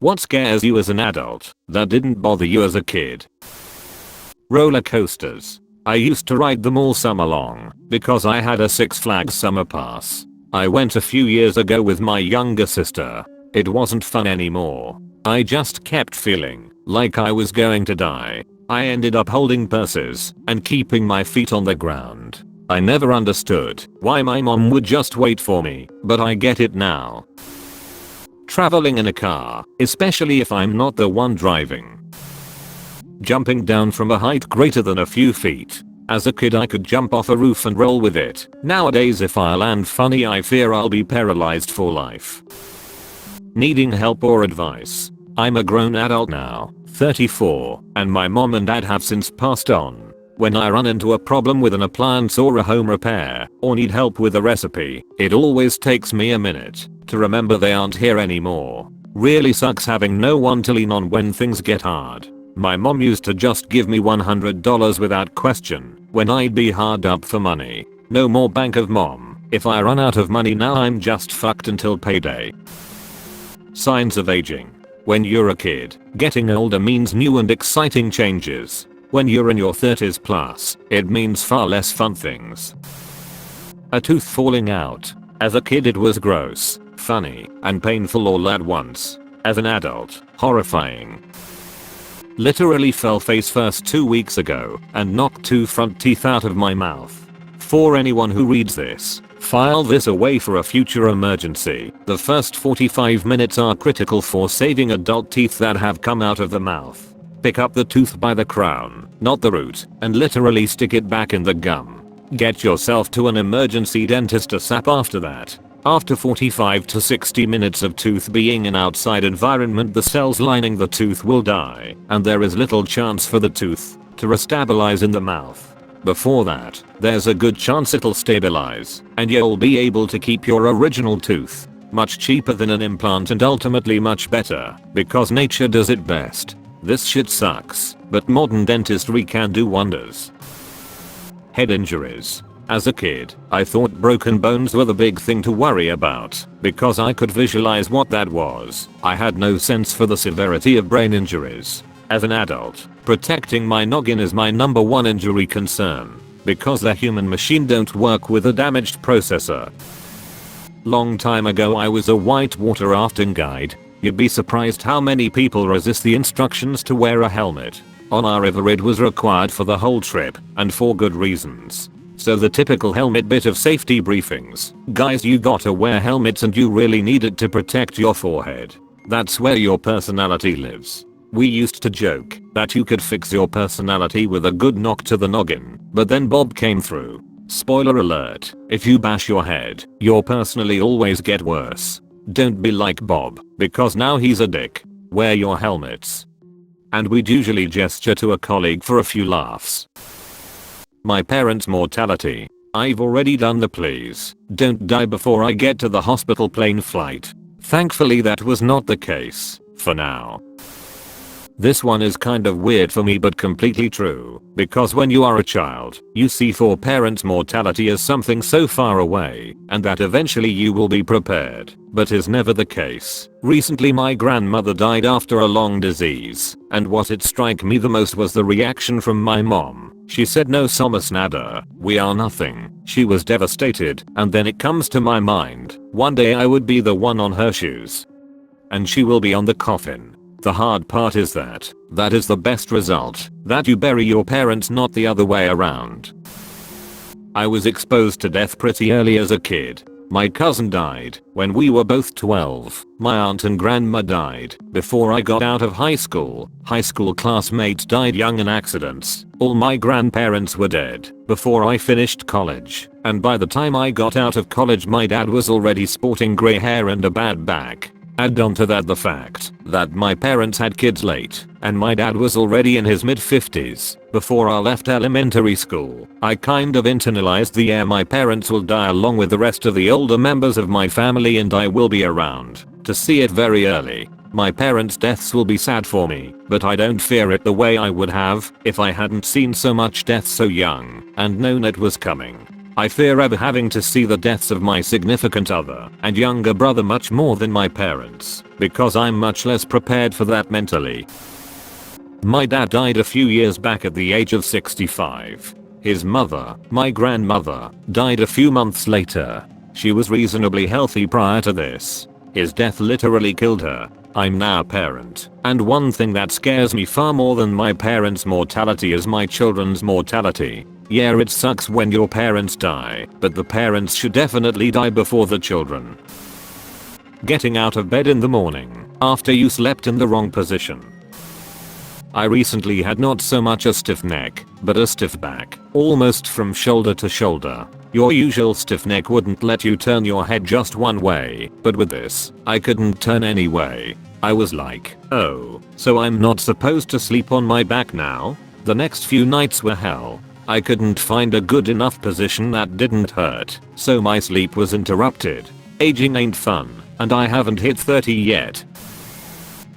What scares you as an adult that didn't bother you as a kid? Roller coasters. I used to ride them all summer long because I had a Six Flags summer pass. I went a few years ago with my younger sister. It wasn't fun anymore. I just kept feeling like I was going to die. I ended up holding purses and keeping my feet on the ground. I never understood why my mom would just wait for me, but I get it now. Traveling in a car, especially if I'm not the one driving. Jumping down from a height greater than a few feet. As a kid I could jump off a roof and roll with it. Nowadays if I land funny I fear I'll be paralyzed for life. Needing help or advice. I'm a grown adult now, 34, and my mom and dad have since passed on. When I run into a problem with an appliance or a home repair, or need help with a recipe, it always takes me a minute to remember they aren't here anymore. Really sucks having no one to lean on when things get hard. My mom used to just give me $100 without question when I'd be hard up for money. No more bank of mom. If I run out of money now I'm just fucked until payday. Signs of aging. When you're a kid, getting older means new and exciting changes. When you're in your 30s plus, it means far less fun things. A tooth falling out. As a kid it was gross, funny, and painful all at once. As an adult, horrifying. Literally fell face first 2 weeks ago and knocked 2 front teeth out of my mouth. For anyone who reads this, file this away for a future emergency. The first 45 minutes are critical for saving adult teeth that have come out of the mouth. Pick up the tooth by the crown, not the root, and literally stick it back in the gum. Get yourself to an emergency dentist ASAP after that. After 45 to 60 minutes of tooth being in outside environment the cells lining the tooth will die, and there is little chance for the tooth to restabilize in the mouth. Before that, there's a good chance it'll stabilize, and you'll be able to keep your original tooth. Much cheaper than an implant and ultimately much better, because nature does it best. This shit sucks, but modern dentistry can do wonders. Head injuries. As a kid, I thought broken bones were the big thing to worry about, because I could visualize what that was. I had no sense for the severity of brain injuries. As an adult, protecting my noggin is my #1 injury concern, because the human machine don't work with a damaged processor. Long time ago I was a whitewater rafting guide. You'd be surprised how many people resist the instructions to wear a helmet. On our river it was required for the whole trip, and for good reasons. So the typical helmet bit of safety briefings. Guys, you gotta wear helmets and you really need it to protect your forehead. That's where your personality lives. We used to joke that you could fix your personality with a good knock to the noggin, but then Bob came through. Spoiler alert, if you bash your head, your personality always get worse. Don't be like Bob, because now he's a dick. Wear your helmets. And we'd usually gesture to a colleague for a few laughs. My parents' mortality. I've already done the please don't die before I get to the hospital plane flight. Thankfully that was not the case, for now. This one is kind of weird for me but completely true, because when you are a child, you see for parents' mortality as something so far away, and that eventually you will be prepared, but is never the case. Recently my grandmother died after a long disease, and what it struck me the most was the reaction from my mom. She said no somos nada, we are nothing. She was devastated, and then it comes to my mind, one day I would be the one on her shoes. And she will be on the coffin. The hard part is that is the best result, that you bury your parents, not the other way around. I was exposed to death pretty early as a kid. My cousin died when we were both 12. My aunt and grandma died before I got out of high school. High school classmates died young in accidents. All my grandparents were dead before I finished college. And by the time I got out of college my dad was already sporting grey hair and a bad back. Add on to that the fact that my parents had kids late, and my dad was already in his mid-50s before I left elementary school. I kind of internalized the my parents will die along with the rest of the older members of my family and I will be around to see it very early. My parents' deaths will be sad for me, but I don't fear it the way I would have if I hadn't seen so much death so young and known it was coming. I fear ever having to see the deaths of my significant other and younger brother much more than my parents, because I'm much less prepared for that mentally. My dad died a few years back at the age of 65. His mother, my grandmother, died a few months later. She was reasonably healthy prior to this. His death literally killed her. I'm now a parent, and one thing that scares me far more than my parents' mortality is my children's mortality. Yeah, it sucks when your parents die, but the parents should definitely die before the children. Getting out of bed in the morning after you slept in the wrong position. I recently had not so much a stiff neck, but a stiff back, almost from shoulder to shoulder. Your usual stiff neck wouldn't let you turn your head just one way, but with this, I couldn't turn any way. I was like, oh, so I'm not supposed to sleep on my back now? The next few nights were hell. I couldn't find a good enough position that didn't hurt, so my sleep was interrupted. Aging ain't fun, and I haven't hit 30 yet.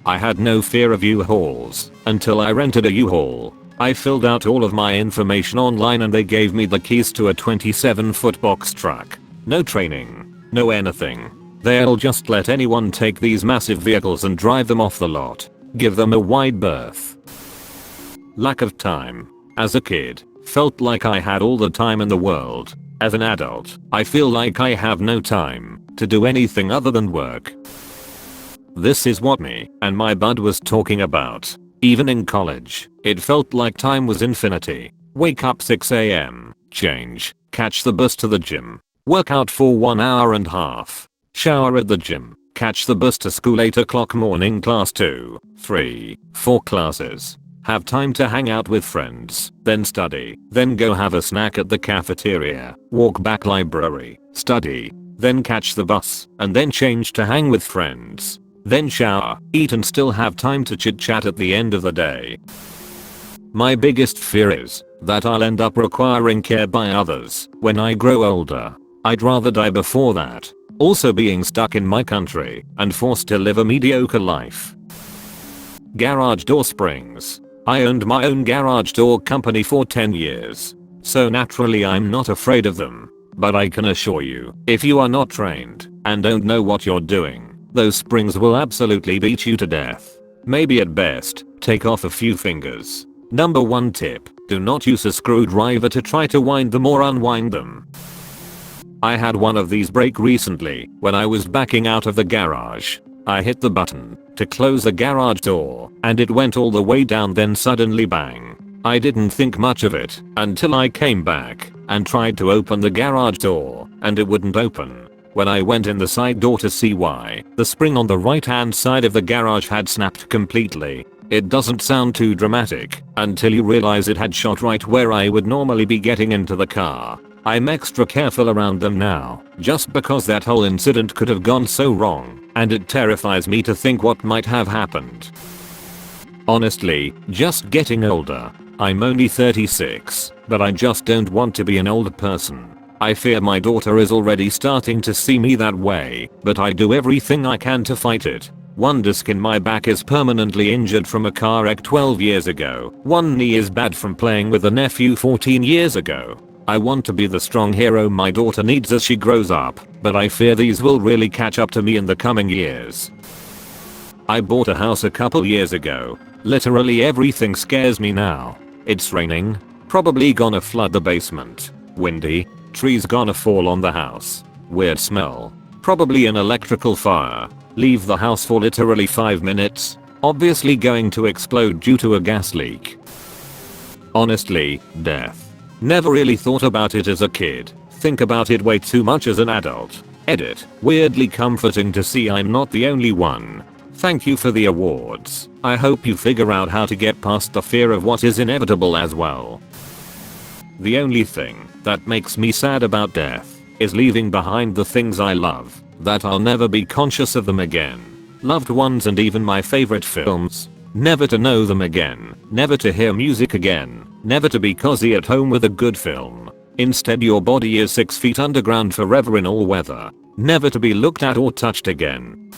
I had no fear of U-Hauls until I rented a U-Haul. I filled out all of my information online and they gave me the keys to a 27-foot box truck. No training, no anything. They'll just let anyone take these massive vehicles and drive them off the lot. Give them a wide berth. Lack of time. As a kid, felt like I had all the time in the world. As an adult, I feel like I have no time to do anything other than work. This is what me and my bud was talking about. Even in college, it felt like time was infinity. Wake up 6 AM, change, catch the bus to the gym, work out for 1 hour and a half, shower at the gym, catch the bus to school 8 o'clock morning class 2, 3, 4 classes. Have time to hang out with friends, then study, then go have a snack at the cafeteria, walk back library, study, then catch the bus, and then change to hang with friends. Then shower, eat and still have time to chit chat at the end of the day. My biggest fear is that I'll end up requiring care by others when I grow older. I'd rather die before that. Also being stuck in my country and forced to live a mediocre life. Garage door springs. I owned my own garage door company for 10 years. So naturally I'm not afraid of them. But I can assure you, if you are not trained and don't know what you're doing, those springs will absolutely beat you to death. Maybe at best, take off a few fingers. Number 1 tip, do not use a screwdriver to try to wind them or unwind them. I had one of these break recently when I was backing out of the garage. I hit the button to close the garage door and it went all the way down, then suddenly bang. I didn't think much of it until I came back and tried to open the garage door and it wouldn't open. When I went in the side door to see why, the spring on the right hand side of the garage had snapped completely. It doesn't sound too dramatic until you realize it had shot right where I would normally be getting into the car. I'm extra careful around them now, just because that whole incident could have gone so wrong, and it terrifies me to think what might have happened. Honestly, just getting older. I'm only 36, but I just don't want to be an old person. I fear my daughter is already starting to see me that way, but I do everything I can to fight it. One disc in my back is permanently injured from a car wreck 12 years ago. One knee is bad from playing with a nephew 14 years ago. I want to be the strong hero my daughter needs as she grows up, but I fear these will really catch up to me in the coming years. I bought a house a couple years ago. Literally everything scares me now. It's raining, probably gonna flood the basement. Windy, trees gonna fall on the house. Weird smell, probably an electrical fire. Leave the house for literally 5 minutes, obviously going to explode due to a gas leak. Honestly, death. Never really thought about it as a kid. Think about it way too much as an adult. Edit. Weirdly comforting to see I'm not the only one. Thank you for the awards. I hope you figure out how to get past the fear of what is inevitable as well. The only thing that makes me sad about death is leaving behind the things I love, that I'll never be conscious of them again. Loved ones and even my favorite films. Never to know them again, never to hear music again, never to be cozy at home with a good film. Instead your body is 6 feet underground forever in all weather, never to be looked at or touched again.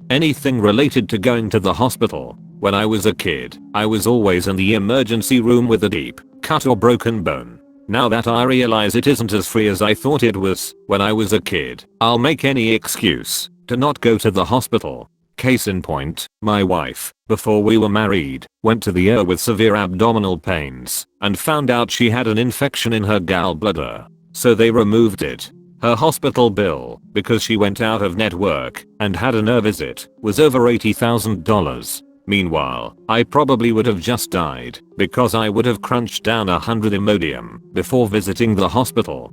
Anything related to going to the hospital. When I was a kid, I was always in the emergency room with a deep cut or broken bone. Now that I realize it isn't as free as I thought it was when I was a kid, I'll make any excuse to not go to the hospital. Case in point, my wife, before we were married, went to the ER with severe abdominal pains and found out she had an infection in her gallbladder. So they removed it. Her hospital bill, because she went out of network and had an ER visit, was over $80,000. Meanwhile, I probably would have just died because I would have crunched down 100 Imodium before visiting the hospital.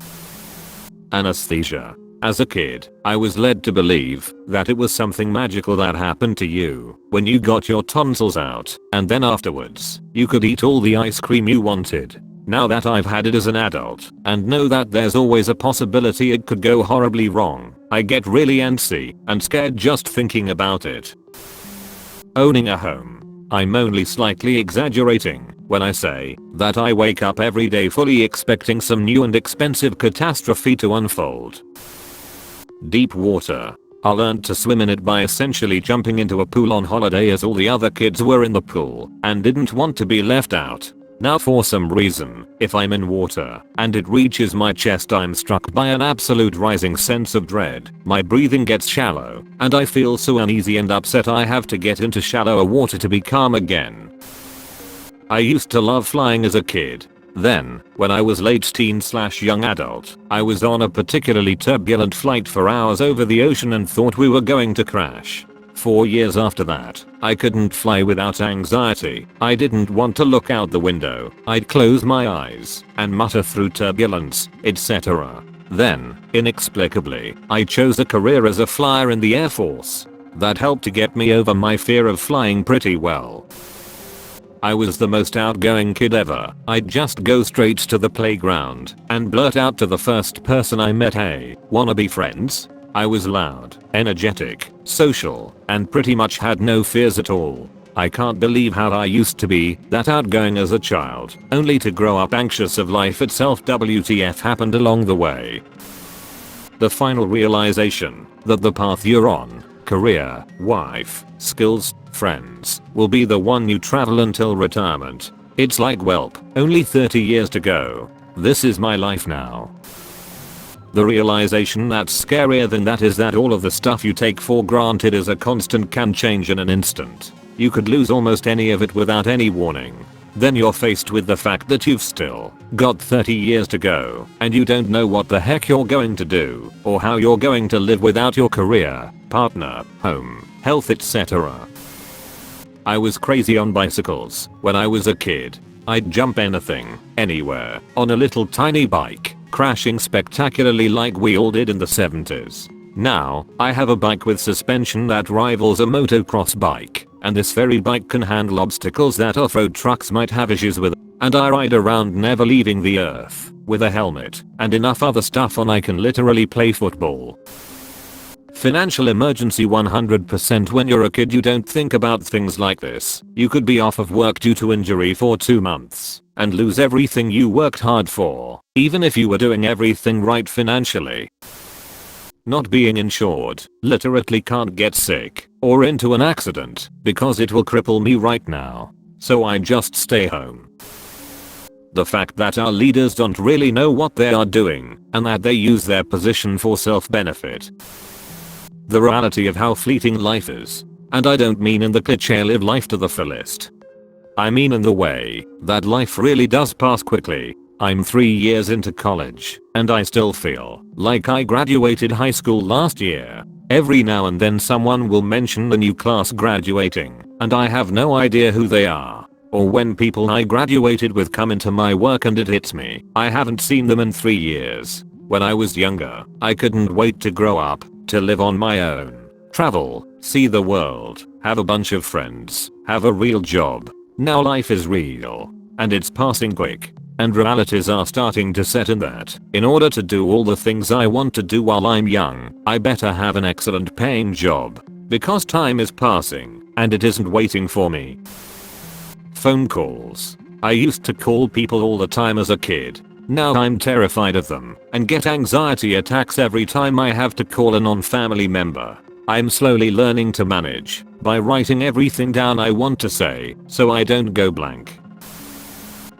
Anesthesia. As a kid, I was led to believe that it was something magical that happened to you when you got your tonsils out, and then afterwards, you could eat all the ice cream you wanted. Now that I've had it as an adult and know that there's always a possibility it could go horribly wrong, I get really antsy and scared just thinking about it. Owning a home. I'm only slightly exaggerating when I say that I wake up every day fully expecting some new and expensive catastrophe to unfold. Deep water. I learned to swim in it by essentially jumping into a pool on holiday as all the other kids were in the pool and didn't want to be left out. Now for some reason, if I'm in water and it reaches my chest, I'm struck by an absolute rising sense of dread. My breathing gets shallow and I feel so uneasy and upset I have to get into shallower water to be calm again. I used to love flying as a kid. Then, when I was late teen/young adult, I was on a particularly turbulent flight for hours over the ocean and thought we were going to crash. 4 years after that, I couldn't fly without anxiety. I didn't want to look out the window. I'd close my eyes and mutter through turbulence, etc. Then, inexplicably, I chose a career as a flyer in the Air Force. That helped to get me over my fear of flying pretty well. I was the most outgoing kid ever. I'd just go straight to the playground and blurt out to the first person I met, "Hey, wanna be friends?" I was loud, energetic, social, and pretty much had no fears at all. I can't believe how I used to be that outgoing as a child, only to grow up anxious of life itself. WTF happened along the way. The final realization that the path you're on, career, wife, skills, friends, will be the one you travel until retirement. It's like, welp, only 30 years to go. This is my life now. The realization that's scarier than that is that all of the stuff you take for granted as a constant can change in an instant. You could lose almost any of it without any warning. Then you're faced with the fact that you've still got 30 years to go and you don't know what the heck you're going to do or how you're going to live without your career, partner, home, health, etc. I was crazy on bicycles when I was a kid. I'd jump anything, anywhere, on a little tiny bike, crashing spectacularly like we all did in the 70s. Now, I have a bike with suspension that rivals a motocross bike, and this very bike can handle obstacles that off-road trucks might have issues with, and I ride around never leaving the earth, with a helmet, and enough other stuff on I can literally play football. Financial emergency. 100% when you're a kid you don't think about things like this. You could be off of work due to injury for 2 months and lose everything you worked hard for, even if you were doing everything right financially. Not being insured, literally can't get sick or into an accident because it will cripple me right now. So I just stay home. The fact that our leaders don't really know what they are doing and that they use their position for self-benefit. The reality of how fleeting life is. And I don't mean in the cliché live life to the fullest. I mean in the way that life really does pass quickly. I'm 3 years into college and I still feel like I graduated high school last year. Every now and then someone will mention the new class graduating and I have no idea who they are. Or when people I graduated with come into my work and it hits me, I haven't seen them in 3 years. When I was younger, I couldn't wait to grow up, to live on my own, travel, see the world, have a bunch of friends, have a real job. Now life is real, and it's passing quick, and realities are starting to set in that, in order to do all the things I want to do while I'm young, I better have an excellent paying job, because time is passing, and it isn't waiting for me. Phone calls. I used to call people all the time as a kid. Now I'm terrified of them and get anxiety attacks every time I have to call a non-family member. I'm slowly learning to manage by writing everything down I want to say so I don't go blank.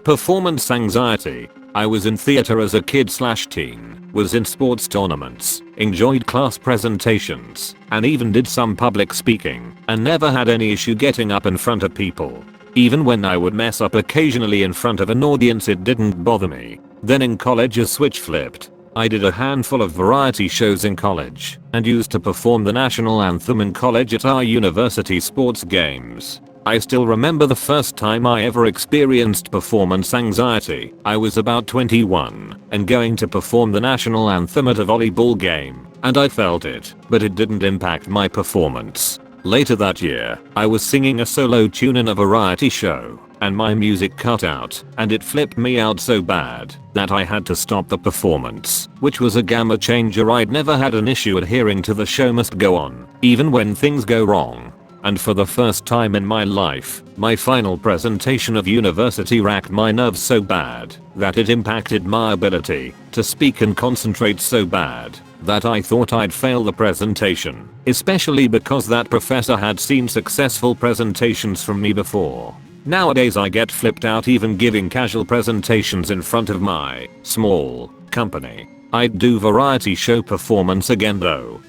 Performance anxiety. I was in theater as a kid/teen, was in sports tournaments, enjoyed class presentations, and even did some public speaking, and never had any issue getting up in front of people. Even when I would mess up occasionally in front of an audience, it didn't bother me. Then in college a switch flipped. I did a handful of variety shows in college and used to perform the national anthem in college at our university sports games. I still remember the first time I ever experienced performance anxiety. I was about 21 and going to perform the national anthem at a volleyball game, and I felt it, but it didn't impact my performance. Later that year, I was singing a solo tune in a variety show, and my music cut out, and it flipped me out so bad that I had to stop the performance, which was a game changer. I'd never had an issue adhering to the show must go on, even when things go wrong. And for the first time in my life, my final presentation of university racked my nerves so bad that it impacted my ability to speak and concentrate so bad that I thought I'd fail the presentation, especially because that professor had seen successful presentations from me before. Nowadays I get flipped out even giving casual presentations in front of my small company. I'd do variety show performance again though.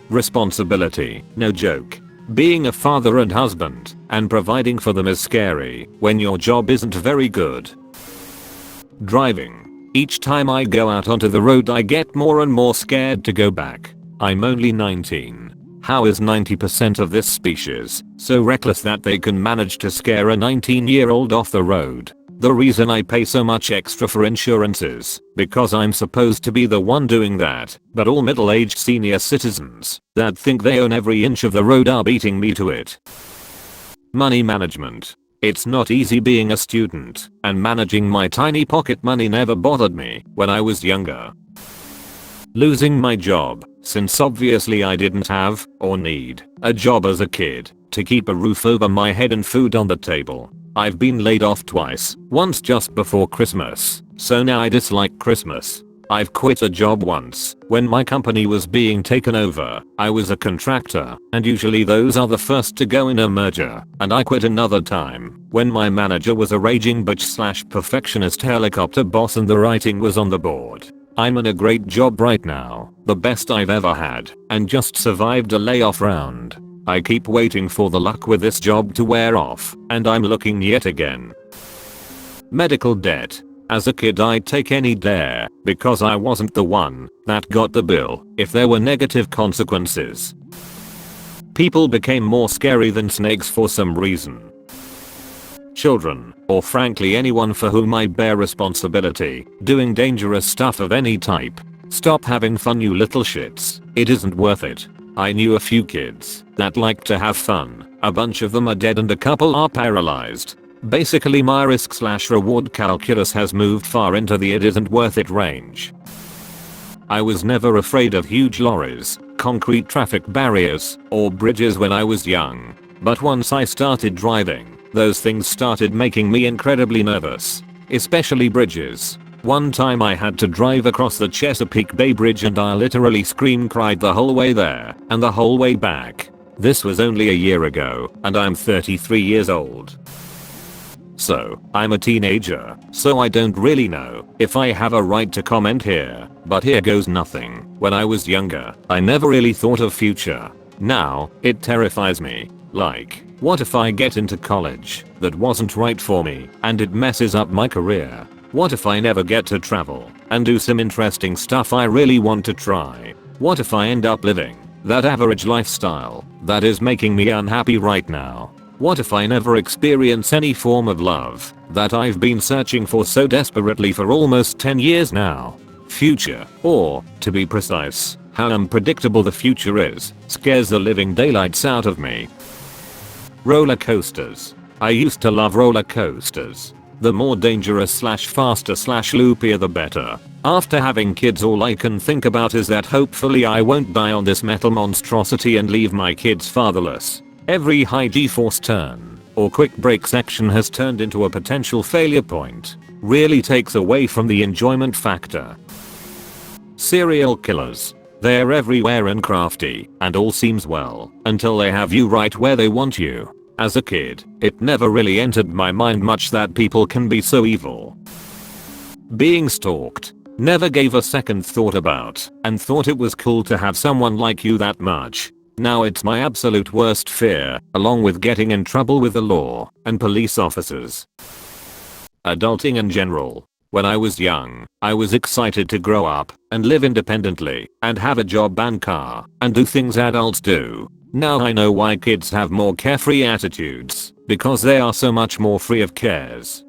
Responsibility, no joke. Being a father and husband and providing for them is scary when your job isn't very good. Driving. Each time I go out onto the road I get more and more scared to go back. I'm only 19. How is 90% of this species so reckless that they can manage to scare a 19-year-old off the road? The reason I pay so much extra for insurance is because I'm supposed to be the one doing that, but all middle-aged senior citizens that think they own every inch of the road are beating me to it. Money management. It's not easy being a student, and managing my tiny pocket money never bothered me when I was younger. Losing my job, since obviously I didn't have, or need, a job as a kid to keep a roof over my head and food on the table. I've been laid off twice, once just before Christmas, so now I dislike Christmas. I've quit a job once when my company was being taken over. I was a contractor, and usually those are the first to go in a merger, and I quit another time when my manager was a raging bitch/perfectionist helicopter boss and the writing was on the board. I'm in a great job right now, the best I've ever had, and just survived a layoff round. I keep waiting for the luck with this job to wear off, and I'm looking yet again. Medical debt. As a kid I'd take any dare because I wasn't the one that got the bill if there were negative consequences. People became more scary than snakes for some reason. Children, or frankly anyone for whom I bear responsibility, doing dangerous stuff of any type. Stop having fun, you little shits. It isn't worth it. I knew a few kids that like to have fun. A bunch of them are dead and a couple are paralyzed. Basically my risk/reward calculus has moved far into the it isn't worth it range. I was never afraid of huge lorries, concrete traffic barriers, or bridges when I was young. But once I started driving, those things started making me incredibly nervous. Especially bridges. One time I had to drive across the Chesapeake Bay Bridge and I literally cried the whole way there and the whole way back. This was only a year ago, and I'm 33 years old. So, I'm a teenager, so I don't really know if I have a right to comment here, but here goes nothing. When I was younger, I never really thought of future. Now, it terrifies me. Like, what if I get into college that wasn't right for me and it messes up my career? What if I never get to travel and do some interesting stuff I really want to try? What if I end up living that average lifestyle that is making me unhappy right now? What if I never experience any form of love that I've been searching for so desperately for almost 10 years now? Future, or, to be precise, how unpredictable the future is, scares the living daylights out of me. Roller coasters. I used to love roller coasters. The more dangerous/faster/loopier the better. After having kids all I can think about is that hopefully I won't die on this metal monstrosity and leave my kids fatherless. Every high G-force turn or quick brake section has turned into a potential failure point. Really takes away from the enjoyment factor. Serial killers. They're everywhere and crafty, and all seems well until they have you right where they want you. As a kid, it never really entered my mind much that people can be so evil. Being stalked. Never gave a second thought about and thought it was cool to have someone like you that much. Now it's my absolute worst fear, along with getting in trouble with the law and police officers. Adulting in general. When I was young, I was excited to grow up and live independently and have a job and car and do things adults do. Now I know why kids have more carefree attitudes, because they are so much more free of cares.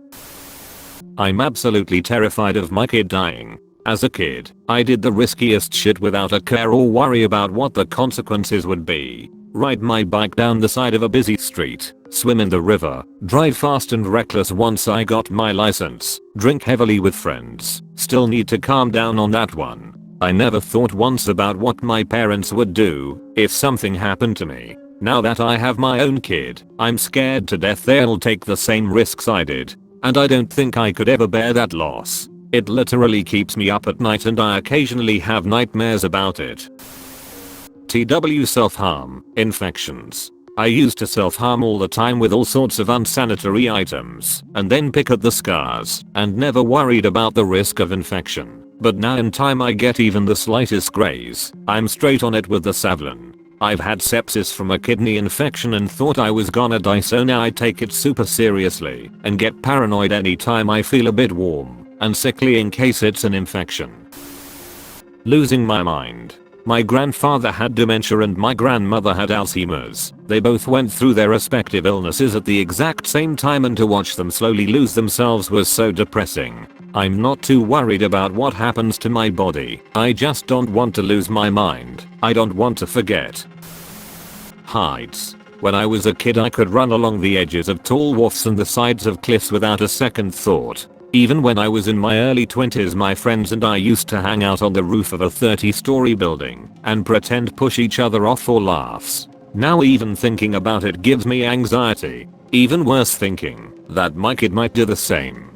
I'm absolutely terrified of my kid dying. As a kid, I did the riskiest shit without a care or worry about what the consequences would be. Ride my bike down the side of a busy street, swim in the river, drive fast and reckless once I got my license, drink heavily with friends. Still need to calm down on that one. I never thought once about what my parents would do if something happened to me. Now that I have my own kid, I'm scared to death they'll take the same risks I did. And I don't think I could ever bear that loss. It literally keeps me up at night and I occasionally have nightmares about it. TW self-harm, infections. I used to self-harm all the time with all sorts of unsanitary items and then pick at the scars and never worried about the risk of infection. But now in time I get even the slightest graze, I'm straight on it with the Savlon. I've had sepsis from a kidney infection and thought I was gonna die, so now I take it super seriously and get paranoid anytime I feel a bit warm and sickly in case it's an infection. Losing my mind. My grandfather had dementia and my grandmother had Alzheimer's. They both went through their respective illnesses at the exact same time, and to watch them slowly lose themselves was so depressing. I'm not too worried about what happens to my body. I just don't want to lose my mind. I don't want to forget. Heights. When I was a kid I could run along the edges of tall wharfs and the sides of cliffs without a second thought. Even when I was in my early 20s, my friends and I used to hang out on the roof of a 30-story building and pretend push each other off for laughs. Now even thinking about it gives me anxiety. Even worse thinking that my kid might do the same.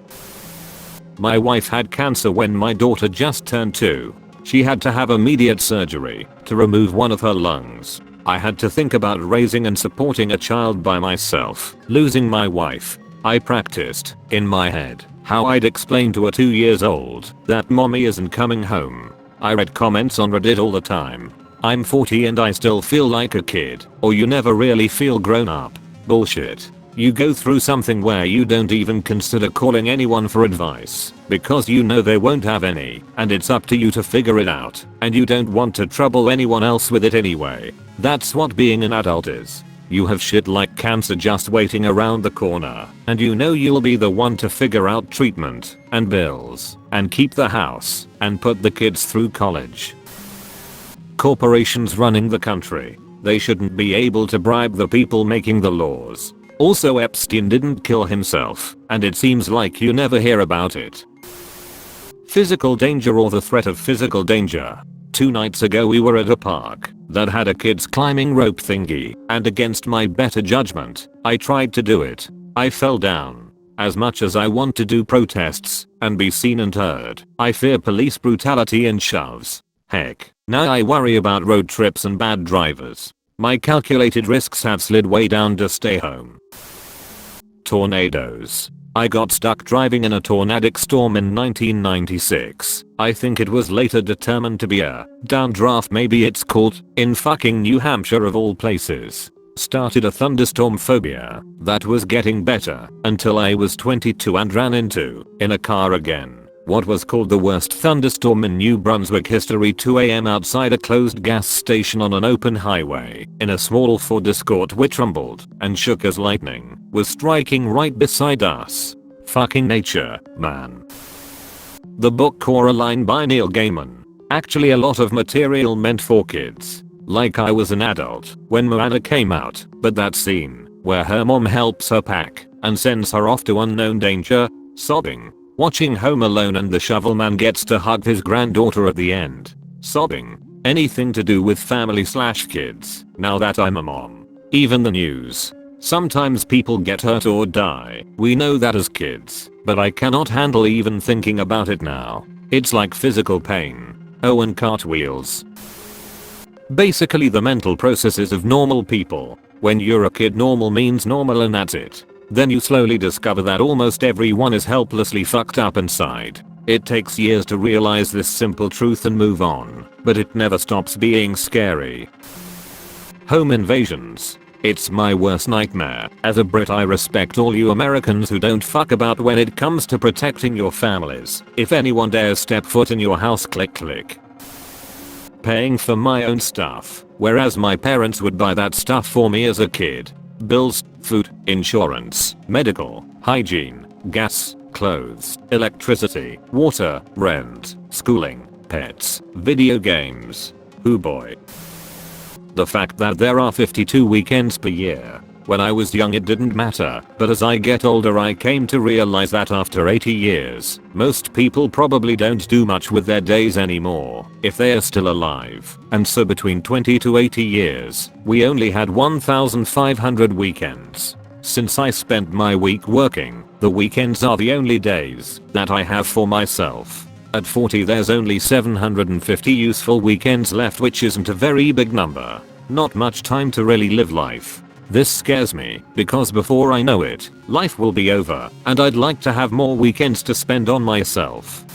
My wife had cancer when my daughter just turned 2. She had to have immediate surgery to remove one of her lungs. I had to think about raising and supporting a child by myself. Losing my wife. I practiced, in my head, how I'd explain to a 2-year-old that mommy isn't coming home. I read comments on Reddit all the time. I'm 40 and I still feel like a kid, or you never really feel grown up. Bullshit. You go through something where you don't even consider calling anyone for advice, because you know they won't have any, and it's up to you to figure it out, and you don't want to trouble anyone else with it anyway. That's what being an adult is. You have shit like cancer just waiting around the corner, and you know you'll be the one to figure out treatment, and bills, and keep the house, and put the kids through college. Corporations running the country. They shouldn't be able to bribe the people making the laws. Also, Epstein didn't kill himself, and it seems like you never hear about it. Physical danger or the threat of physical danger. 2 nights ago we were at a park that had a kids climbing rope thingy, and against my better judgment, I tried to do it. I fell down. As much as I want to do protests and be seen and heard, I fear police brutality and shoves. Heck, now I worry about road trips and bad drivers. My calculated risks have slid way down to stay home. Tornadoes. I got stuck driving in a tornadic storm in 1996. I think it was later determined to be a downdraft, maybe it's called, in fucking New Hampshire of all places. Started a thunderstorm phobia that was getting better until I was 22 and ran in a car again. What was called the worst thunderstorm in New Brunswick history. 2 AM outside a closed gas station on an open highway in a small Ford Escort which rumbled and shook as lightning was striking right beside us. Fucking nature, man. The book Coraline by Neil Gaiman. Actually a lot of material meant for kids. Like I was an adult when Moana came out, but that scene where her mom helps her pack and sends her off to unknown danger, sobbing. Watching Home Alone and the shovelman gets to hug his granddaughter at the end. Sobbing. Anything to do with family/kids, now that I'm a mom. Even the news. Sometimes people get hurt or die. We know that as kids, but I cannot handle even thinking about it now. It's like physical pain. Oh, and cartwheels. Basically the mental processes of normal people. When you're a kid, normal means normal and that's it. Then you slowly discover that almost everyone is helplessly fucked up inside. It takes years to realize this simple truth and move on, but it never stops being scary. Home invasions. It's my worst nightmare. As a Brit, I respect all you Americans who don't fuck about when it comes to protecting your families. If anyone dares step foot in your house, click. Paying for my own stuff, whereas my parents would buy that stuff for me as a kid. Bills, food, insurance, medical, hygiene, gas, clothes, electricity, water, rent, schooling, pets, video games. Hoo boy. The fact that there are 52 weekends per year. When I was young it didn't matter, but as I get older I came to realize that after 80 years, most people probably don't do much with their days anymore, if they are still alive. And so between 20 to 80 years, we only had 1,500 weekends. Since I spent my week working, the weekends are the only days that I have for myself. At 40 there's only 750 useful weekends left, which isn't a very big number. Not much time to really live life. This scares me, because before I know it, life will be over, and I'd like to have more weekends to spend on myself.